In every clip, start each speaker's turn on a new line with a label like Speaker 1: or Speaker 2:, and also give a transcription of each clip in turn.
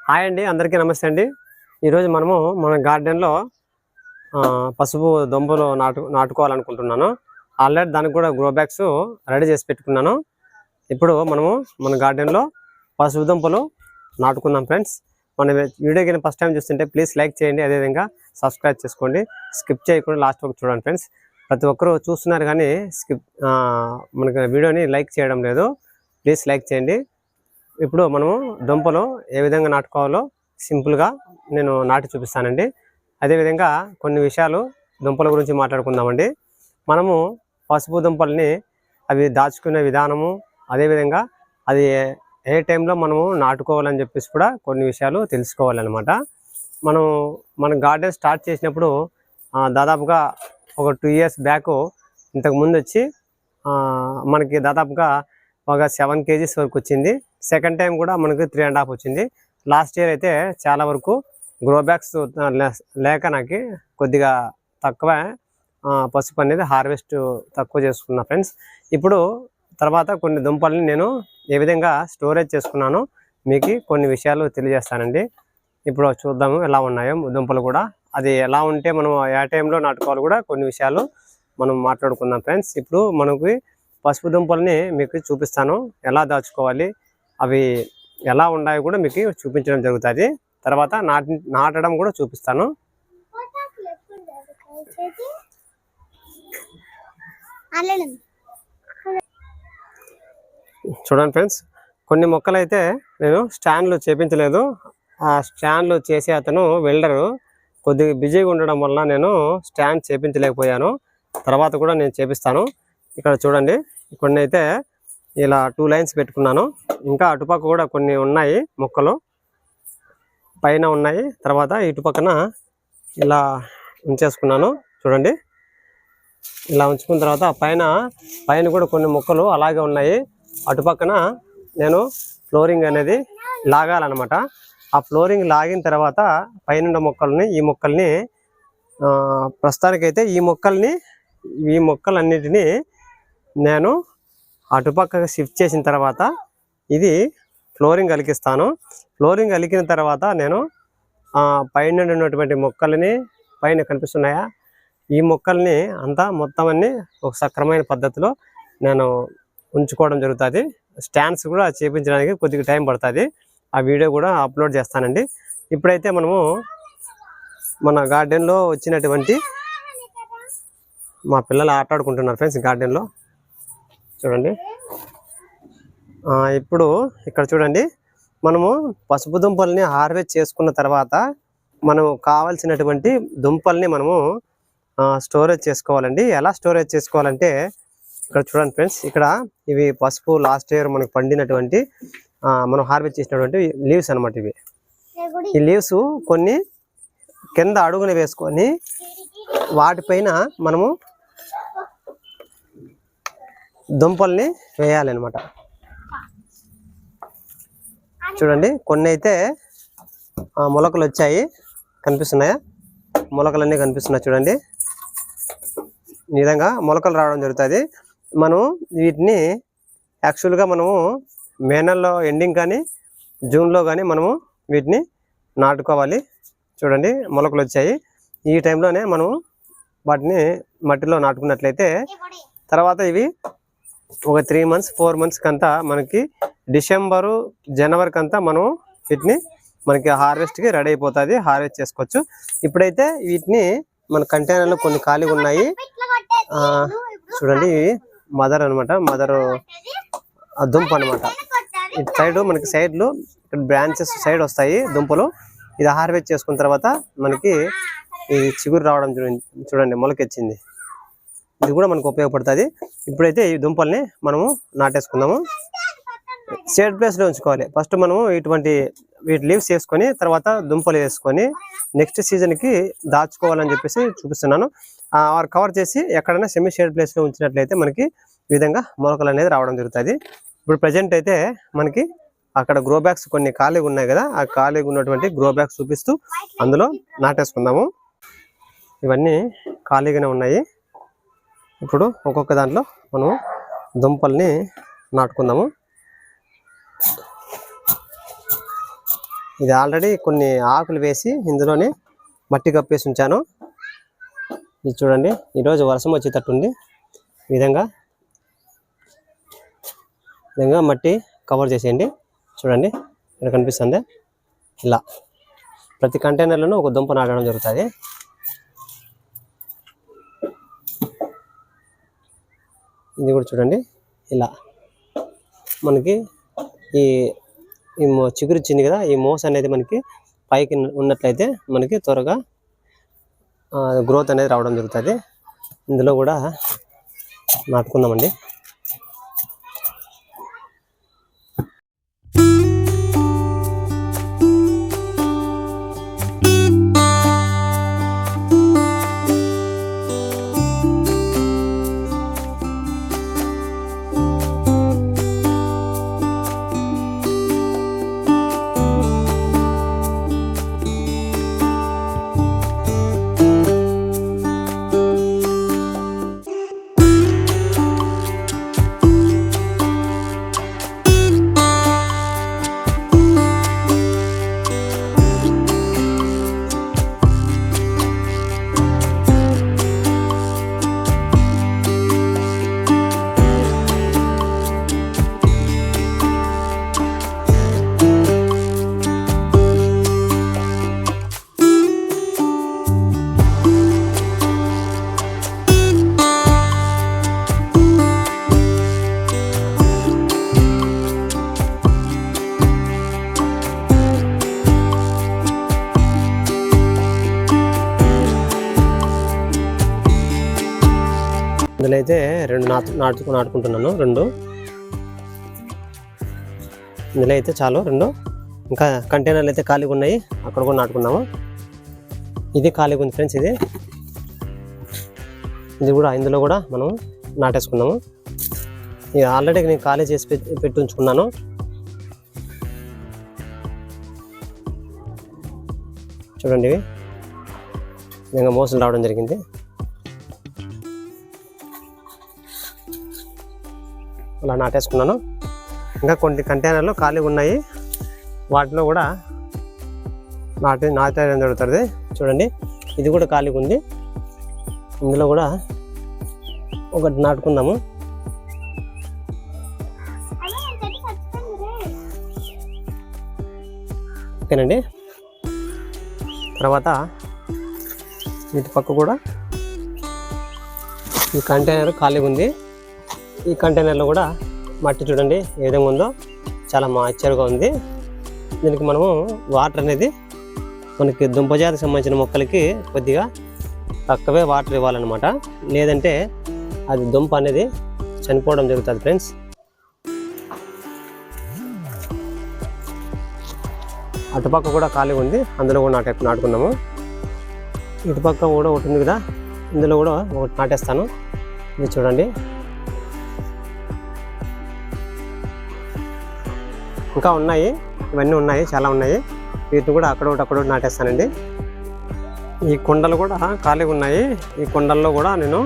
Speaker 1: Hi అండి, అందరికీ నమస్తే అండి. ఈరోజు మనము మన గార్డెన్లో పసుపు దుంపలు నాటుకోవాలనుకుంటున్నాను. ఆల్రెడీ దానికి కూడా గ్రో బ్యాగ్స్ రెడీ చేసి పెట్టుకున్నాను. ఇప్పుడు మనము మన గార్డెన్లో పసుపు దుంపలు నాటుకుందాం ఫ్రెండ్స్. మన వీడియో కానీ ఫస్ట్ టైం చూస్తుంటే ప్లీజ్ లైక్ చేయండి, అదేవిధంగా సబ్స్క్రైబ్ చేసుకోండి. స్కిప్ చేయకుండా లాస్ట్ వరకు చూడండి ఫ్రెండ్స్. ప్రతి ఒక్కరు చూస్తున్నారు కానీ మనకి వీడియోని లైక్ చేయడం లేదు. ప్లీజ్ లైక్ చేయండి. ఇప్పుడు మనము దుంపలు ఏ విధంగా నాటుకోవాలో సింపుల్గా నేను నాటి చూపిస్తానండి. అదేవిధంగా కొన్ని విషయాలు దుంపల గురించి మాట్లాడుకుందామండి. మనము పసుపు దుంపల్ని అవి దాచుకునే విధానము, అదేవిధంగా అది ఏ టైంలో మనము నాటుకోవాలని చెప్పేసి కూడా కొన్ని విషయాలు తెలుసుకోవాలన్నమాట. మన గార్డెన్ స్టార్ట్ చేసినప్పుడు దాదాపుగా ఒక 2 years బ్యాక్ ఇంతకుముందు వచ్చి మనకి దాదాపుగా ఒక 7 kgs వరకు వచ్చింది. సెకండ్ టైం కూడా మనకి 3.5 వచ్చింది. లాస్ట్ ఇయర్ అయితే చాలా వరకు గ్రో బ్యాగ్స్ లేక నాకు కొద్దిగా తక్కువ పసుపు అనేది హార్వెస్ట్ తక్కువ చేసుకున్నా ఫ్రెండ్స్. ఇప్పుడు తర్వాత కొన్ని దుంపల్ని నేను ఏ విధంగా స్టోరేజ్ చేసుకున్నానో మీకు కొన్ని విషయాలు తెలియజేస్తానండి. ఇప్పుడు చూద్దాము ఎలా ఉన్నాయో దుంపలు కూడా. అది ఎలా ఉంటే మనం ఏ టైంలో నాటుకోవాలి కూడా కొన్ని విషయాలు మనం మాట్లాడుకుందాం ఫ్రెండ్స్. ఇప్పుడు మనకి పసుపు దుంపల్ని మీకు చూపిస్తాను, ఎలా దాచుకోవాలి, అవి ఎలా ఉన్నాయో కూడా మీకు చూపించడం జరుగుతుంది. తర్వాత నాటడం కూడా చూపిస్తాను. చూడండి ఫ్రెండ్స్, కొన్ని మొక్కలు అయితే నేను స్టాండ్లు చేపించలేదు. ఆ స్టాండ్లు చేసే అతను వెల్డరు కొద్దిగా బిజీగా ఉండడం వల్ల నేను స్టాండ్ చేపించలేకపోయాను. తర్వాత కూడా నేను చేపిస్తాను. ఇక్కడ చూడండి, కొన్ని అయితే ఇలా 2 lines పెట్టుకున్నాను. ఇంకా అటుపక్క కూడా కొన్ని ఉన్నాయి మొక్కలు పైన ఉన్నాయి. తర్వాత ఇటుపక్కన ఇలా ఉంచేసుకున్నాను. చూడండి, ఇలా ఉంచుకున్న తర్వాత పైన కూడా కొన్ని మొక్కలు అలాగే ఉన్నాయి. అటుపక్కన నేను ఫ్లోరింగ్ అనేది లాగాలన్నమాట. ఆ ఫ్లోరింగ్ లాగిన తర్వాత పైన మొక్కల్ని ఈ ప్రస్తుతానికైతే ఈ మొక్కలన్నిటినీ నేను అటుపక్కగా షిఫ్ట్ చేసిన తర్వాత ఇది ఫ్లోరింగ్ అలికిస్తాను. ఫ్లోరింగ్ అలికిన తర్వాత నేను పైన ఉన్నటువంటి మొక్కల్ని, పైన కనిపిస్తున్నాయా ఈ మొక్కల్ని అంతా మొత్తం అన్ని ఒక సక్రమైన పద్ధతిలో నేను ఉంచుకోవడం జరుగుతుంది. స్టాండ్స్ కూడా చేపించడానికి కొద్దిగా టైం పడుతుంది. ఆ వీడియో కూడా అప్లోడ్ చేస్తానండి. ఇప్పుడైతే మనము మన గార్డెన్లో వచ్చినటువంటి మా పిల్లలు ఆడుకుంటున్నారు ఫ్రెండ్స్ గార్డెన్లో. చూడండి, ఇప్పుడు ఇక్కడ చూడండి, మనము పసుపు దుంపల్ని హార్వెస్ట్ చేసుకున్న తర్వాత మనం కావాల్సినటువంటి దుంపల్ని మనము స్టోరేజ్ చేసుకోవాలండి. ఎలా స్టోరేజ్ చేసుకోవాలంటే ఇక్కడ చూడండి ఫ్రెండ్స్, ఇక్కడ ఇవి పసుపు లాస్ట్ ఇయర్ మనకు పండినటువంటి మనం హార్వెస్ట్ చేసినటువంటి లీవ్స్ అనమాట. ఈ లీవ్స్ కొన్ని కింద అడుగున వేసుకొని వాటిపైన మనము దుంపల్ని వేయాలన్నమాట. చూడండి, కొన్ని అయితే మొలకలు వచ్చాయి, కనిపిస్తున్నాయా? మొలకలన్నీ కనిపిస్తున్నాయి చూడండి. ఈ విధంగా మొలకలు రావడం జరుగుతుంది. మనం వీటిని యాక్చువల్గా మనము మే నెలలో ఎండింగ్ కానీ జూన్లో కానీ మనము వీటిని నాటుకోవాలి. చూడండి, మొలకలు వచ్చాయి. ఈ టైంలోనే మనము వాటిని మట్టిలో నాటుకున్నట్లయితే తర్వాత ఇవి ఒక 3 months 4 months కంతా మనకి డిసెంబరు జనవరికి అంతా మనం వీటిని మనకి హార్వెస్ట్కి రెడీ అయిపోతుంది, హార్వెస్ట్ చేసుకోవచ్చు. ఇప్పుడైతే వీటిని మన కంటైనర్లో కొన్ని ఖాళీగా ఉన్నాయి. చూడండి, మదర్ అనమాట, మదర్ దుంప అనమాట. ఇటు సైడ్ మనకి సైడ్లు బ్రాంచెస్ సైడ్ వస్తాయి దుంపలు. ఇది హార్వెస్ట్ చేసుకున్న తర్వాత మనకి ఈ చిగురు రావడం చూడండి, మొలకెచ్చింది. ఇది కూడా మనకు ఉపయోగపడుతుంది. ఇప్పుడైతే ఈ దుంపల్ని మనము నాటేసుకుందాము. షేడ్ ప్లేస్లో ఉంచుకోవాలి. ఫస్ట్ మనము వీటి లీవ్స్ వేసుకొని తర్వాత దుంపలు వేసుకొని నెక్స్ట్ సీజన్కి దాచుకోవాలని చెప్పేసి చూపిస్తున్నాను. కవర్ చేసి ఎక్కడైనా సెమీ షేడ్ ప్లేస్లో ఉంచినట్లయితే మనకి ఈ విధంగా మొలకలు అనేది రావడం జరుగుతుంది. ఇప్పుడు ప్రజెంట్ అయితే మనకి అక్కడ గ్రో బ్యాగ్స్ కొన్ని ఖాళీగా ఉన్నాయి కదా, ఆ ఖాళీగా ఉన్నటువంటి గ్రో బ్యాగ్స్ చూపిస్తూ అందులో నాటేసుకుందాము. ఇవన్నీ ఖాళీగానే ఉన్నాయి. ఇప్పుడు ఒక్కొక్క దాంట్లో మనము దుంపల్ని నాటుకుందాము. ఇది ఆల్రెడీ కొన్ని ఆకులు వేసి ఇందులోనే మట్టి కప్పేసి ఉంచాను. ఇది చూడండి, ఈరోజు వర్షం వచ్చేటట్టుంది. ఈ విధంగా మట్టి కవర్ చేసేయండి. చూడండి ఇక్కడ కనిపిస్తుంది. ఇలా ప్రతి కంటైనర్లోనూ ఒక దుంప నాటడం జరుగుతుంది. ఇది కూడా చూడండి, ఇలా మనకి ఈ చిగురు ఇచ్చింది కదా, ఈ మోస్ అనేది మనకి పైకి ఉన్నట్లయితే మనకి త్వరగా గ్రోత్ అనేది రావడం జరుగుతుంది. ఇందులో కూడా నాటుకుందామండి. ఇందులో అయితే రెండు నాటుకుంటున్నాను. రెండు ఇందులో అయితే చాలు. రెండు ఇంకా కంటైనర్లు అయితే ఖాళీగా ఉన్నాయి, అక్కడ కూడా నాటుకున్నాము. ఇది ఖాళీగా ఉంది ఫ్రెండ్స్. ఇది కూడా ఇందులో కూడా మనం నాటేసుకున్నాము. ఇది ఆల్రెడీ నేను ఖాళీ చేసి పెట్టి ఉంచుకున్నాను. చూడండి, ఇవి విధంగా మోసలు రావడం జరిగింది. అలా నాటేసుకున్నాను. ఇంకా కొన్ని కంటైనర్లు ఖాళీగా ఉన్నాయి, వాటిలో కూడా నాటేయడం జరుగుతుంది. చూడండి, ఇది కూడా ఖాళీగా ఉంది. ఇందులో కూడా ఒకటి నాటుకుందాము. ఓకేనండి. తర్వాత ఇటు పక్క కూడా ఈ కంటైనర్ ఖాళీగా ఉంది. ఈ కంటైనర్లో కూడా మట్టి చూడండి ఏ విధంగా ఉందో, చాలా మాయిశ్చర్గా ఉంది. దీనికి మనము వాటర్ అనేది మనకి దుంపజాతికి సంబంధించిన మొక్కలకి కొద్దిగా తక్కువే వాటర్ ఇవ్వాలన్నమాట, లేదంటే అది దుంప అనేది చనిపోవడం జరుగుతుంది ఫ్రెండ్స్. అటుపక్క కూడా ఖాళీగా ఉంది, అందులో కూడా నాటుకున్నాము. ఇటుపక్క కూడా ఒకటి ఉంది కదా, ఇందులో కూడా ఒకటి నాటేస్తాను. ఇది చూడండి, ఇంకా ఉన్నాయి, ఇవన్నీ ఉన్నాయి, చాలా ఉన్నాయి. వీటిని కూడా అక్కడొకటి నాటేస్తానండి. ఈ కొండలు కూడా ఖాళీగా ఉన్నాయి, ఈ కొండల్లో కూడా నేను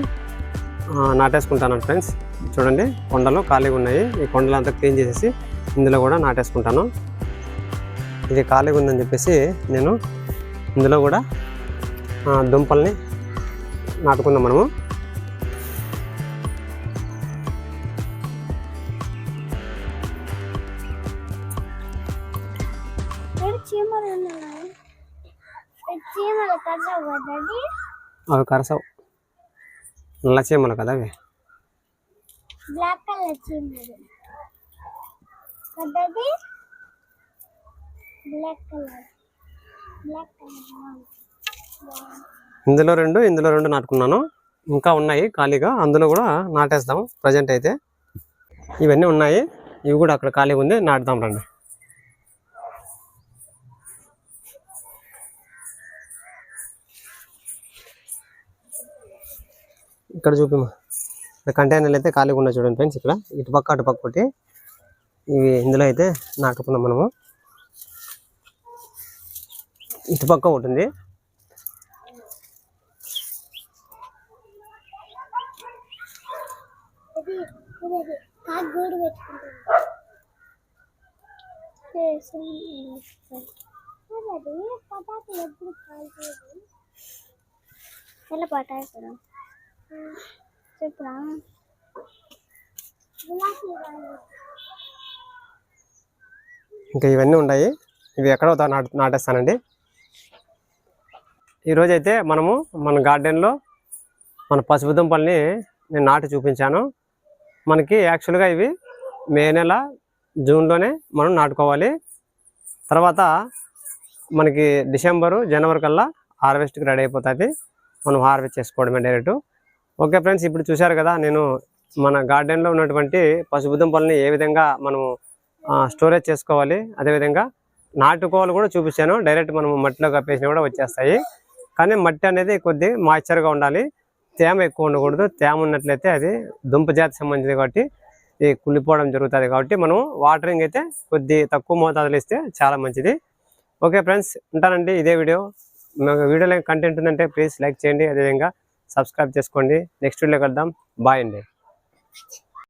Speaker 1: నాటేసుకుంటాను ఫ్రెండ్స్. చూడండి, కొండలు ఖాళీగా ఉన్నాయి, ఈ కొండలు అంతా క్లీన్ చేసేసి ఇందులో కూడా నాటేసుకుంటాను. ఇది ఖాళీగా ఉందని చెప్పేసి నేను ఇందులో కూడా దుంపల్ని నాటుకుందాం మనము. అవి కరసవు, నల్ల చీమలు కదా అవి. ఇందులో రెండు నాటుకున్నాను. ఇంకా ఉన్నాయి ఖాళీగా, అందులో కూడా నాటేస్తాం. ప్రజెంట్ అయితే ఇవన్నీ ఉన్నాయి, ఇవి కూడా అక్కడ ఖాళీగా ఉంది, నాటుదాం రండి. ఇక్కడ చూపిమా, కంటైనర్లు అయితే ఖాళీగా ఉన్నాయి చూడండి ఫ్రెండ్స్. ఇక్కడ ఇటుపక్క అటుపక్క ఒకటి, ఇవి ఇందులో అయితే నాటుకున్నాం మనము. ఇటుపక్క ఒకటి ఉంది. ఇంకా ఇవన్నీ ఉన్నాయి, ఇవి ఎక్కడో నాటేస్తానండి. ఈరోజు అయితే మనము మన గార్డెన్లో మన పసుపు దుంపల్ని నేను నాటి చూపించాను. మనకి యాక్చువల్గా ఇవి మే నెల జూన్లోనే మనం నాటుకోవాలి. తర్వాత మనకి డిసెంబరు జనవరి కల్లా హార్వెస్ట్కి రెడీ అయిపోతుంది, మనం హార్వెస్ట్ చేసుకోవడమే డైరెక్ట్. ఓకే ఫ్రెండ్స్, ఇప్పుడు చూశారు కదా నేను మన గార్డెన్లో ఉన్నటువంటి పసుపు దుంపల్ని ఏ విధంగా మనము స్టోరేజ్ చేసుకోవాలి, అదేవిధంగా నాటుకోవాలి కూడా చూపించాను. డైరెక్ట్ మనం మట్టిలో కప్పేసినా కూడా వచ్చేస్తాయి. కానీ మట్టి అనేది కొద్ది మాయిశ్చర్గా ఉండాలి, తేమ ఎక్కువ ఉండకూడదు. తేమ ఉన్నట్లయితే అది దుంప జాతి సంబంధించింది కాబట్టి ఇది కుళ్ళిపోవడం జరుగుతుంది. కాబట్టి మనం వాటరింగ్ అయితే కొద్ది తక్కువ మోతాదులో ఇస్తే చాలా మంచిది. ఓకే ఫ్రెండ్స్, ఉంటానండి. ఇదే వీడియోలో కంటెంట్ ఉందంటే ప్లీజ్ లైక్ చేయండి, అదేవిధంగా సబ్స్క్రైబ్ చేసుకోండి. నెక్స్ట్ వీడియోకి వెళ్దాం. బాయ్ అండి.